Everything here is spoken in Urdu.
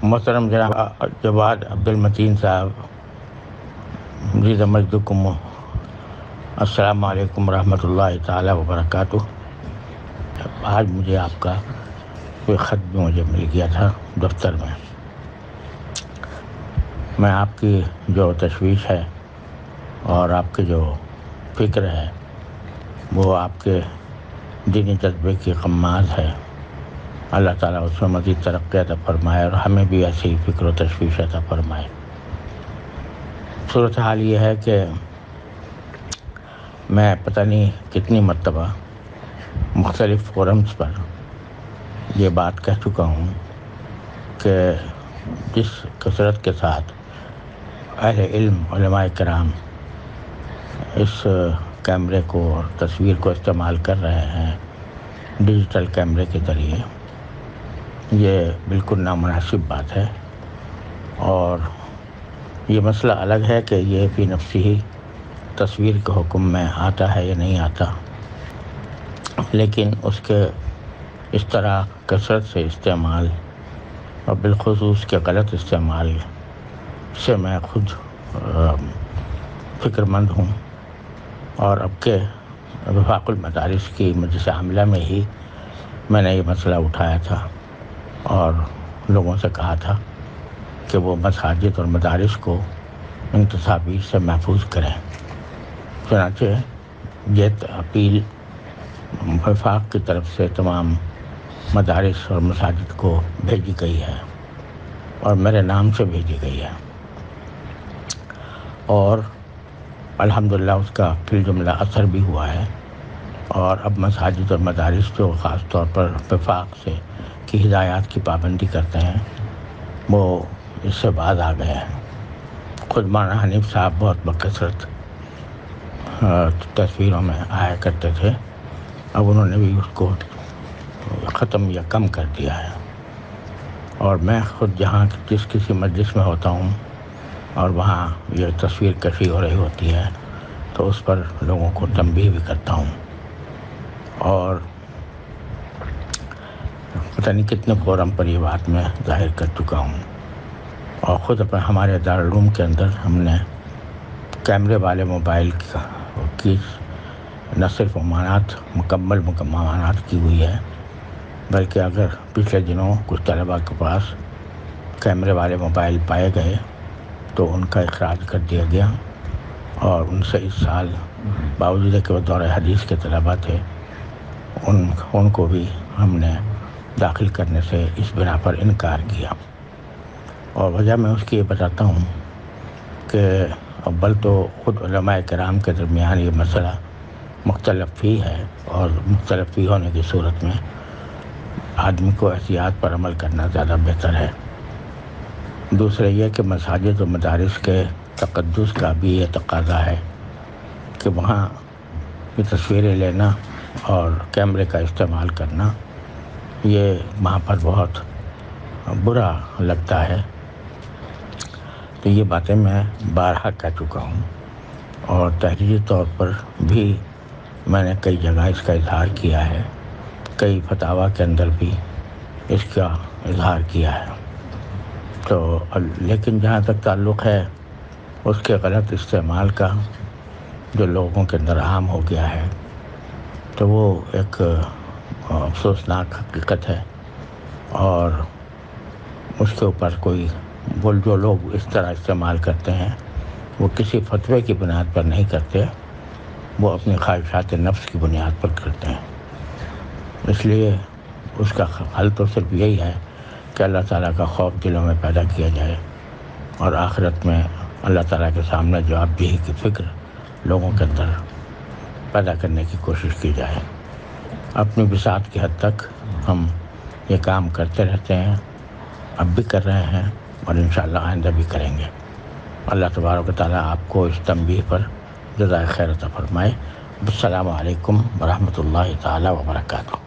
محترم جناب جواد عبد المتین صاحب، جی سمجھدکم، السلام علیکم ورحمۃ اللہ تعالیٰ وبرکاتہ۔ آج مجھے آپ کا کوئی خط بھی مجھے مل گیا تھا دفتر میں آپ کی جو تشویش ہے اور آپ کی جو فکر ہے وہ آپ کے دینی جذبے کی قماز ہے۔ اللہ تعالیٰ اس میں مزید ترقی عطا فرمائے اور ہمیں بھی ایسی فکر و تشویش عطا فرمائے۔ صورتحال یہ ہے کہ میں پتہ نہیں کتنی مرتبہ مختلف فورمز پر یہ بات کہہ چکا ہوں کہ جس کثرت کے ساتھ اہل علم علماء کرام اس کیمرے کو اور تصویر کو استعمال کر رہے ہیں ڈیجیٹل کیمرے کے ذریعے، یہ بالکل نامناسب بات ہے۔ اور یہ مسئلہ الگ ہے کہ یہ فی نفسی ہی تصویر کے حکم میں آتا ہے یا نہیں آتا، لیکن اس کے اس طرح کثرت سے استعمال اور بالخصوص کے غلط استعمال سے میں خود فکر مند ہوں۔ اور اب کے وفاق المدارس کی مجلس عاملہ میں ہی میں نے یہ مسئلہ اٹھایا تھا اور لوگوں سے کہا تھا کہ وہ مساجد اور مدارس کو ان تصاویر سے محفوظ کریں۔ چنانچہ یہ اپیل وفاق کی طرف سے تمام مدارس اور مساجد کو بھیجی گئی ہے اور میرے نام سے بھیجی گئی ہے، اور الحمدللہ اس کا فی الجملہ اثر بھی ہوا ہے۔ اور اب مساجد اور مدارس جو خاص طور پر وفاق سے کی ہدایات کی پابندی کرتے ہیں وہ اس سے باز آ گئے ہیں۔ خود مولانا حنیف صاحب بہت بکثرت تصویروں میں آیا کرتے تھے، اب انہوں نے بھی اس کو ختم یا کم کر دیا ہے۔ اور میں خود جہاں جس کسی مجلس میں ہوتا ہوں اور وہاں یہ تصویر کشی ہو رہی ہوتی ہے تو اس پر لوگوں کو تنبیہ بھی کرتا ہوں، اور پتہ نہیں کتنے فورم پر یہ بات میں ظاہر کر چکا ہوں۔ اور خود اپنے ہمارے دارالعلوم کے اندر ہم نے کیمرے والے موبائل کی نہ صرف مکمل ممانعت کی ہوئی ہے، بلکہ اگر پچھلے دنوں کچھ طلباء کے پاس کیمرے والے موبائل پائے گئے تو ان کا اخراج کر دیا گیا، اور ان سے اس سال باوجود کہ وہ دورہ حدیث کے طلباء تھے ان کو بھی ہم نے داخل کرنے سے اس بنا پر انکار کیا۔ اور وجہ میں اس کی یہ بتاتا ہوں کہ اول تو خود علماء کرام کے درمیان یہ مسئلہ مختلف ہی ہے، اور مختلف ہی ہونے کی صورت میں آدمی کو احتیاط پر عمل کرنا زیادہ بہتر ہے۔ دوسرا یہ کہ مساجد و مدارس کے تقدس کا بھی یہ تقاضا ہے کہ وہاں یہ تصویریں لینا اور کیمرے کا استعمال کرنا یہ وہاں پر بہت برا لگتا ہے۔ تو یہ باتیں میں بارہا کہہ چکا ہوں، اور تحریری طور پر بھی میں نے کئی جگہ اس کا اظہار کیا ہے، کئی فتاویٰ کے اندر بھی اس کا اظہار کیا ہے۔ تو لیکن جہاں تک تعلق ہے اس کے غلط استعمال کا جو لوگوں کے اندر عام ہو گیا ہے، تو وہ ایک افسوسناک حقیقت ہے، اور اس کے اوپر کوئی جو لوگ اس طرح استعمال کرتے ہیں وہ کسی فتوے کی بنیاد پر نہیں کرتے، وہ اپنی خواہشات نفس کی بنیاد پر کرتے ہیں۔ اس لیے اس کا حل تو صرف یہی ہے کہ اللہ تعالیٰ کا خوف دلوں میں پیدا کیا جائے، اور آخرت میں اللہ تعالیٰ کے سامنے جواب دہی کی فکر لوگوں کے اندر پیدا کرنے کی کوشش کی جائے۔ اپنی بساط کی حد تک ہم یہ کام کرتے رہتے ہیں، اب بھی کر رہے ہیں، اور انشاءاللہ آئندہ بھی کریں گے۔ اللہ تبارک و تعالیٰ آپ کو اس تنبیہ پر جزائے خیر عطا فرمائے۔ السلام علیکم ورحمۃ اللہ تعالیٰ وبرکاتہ۔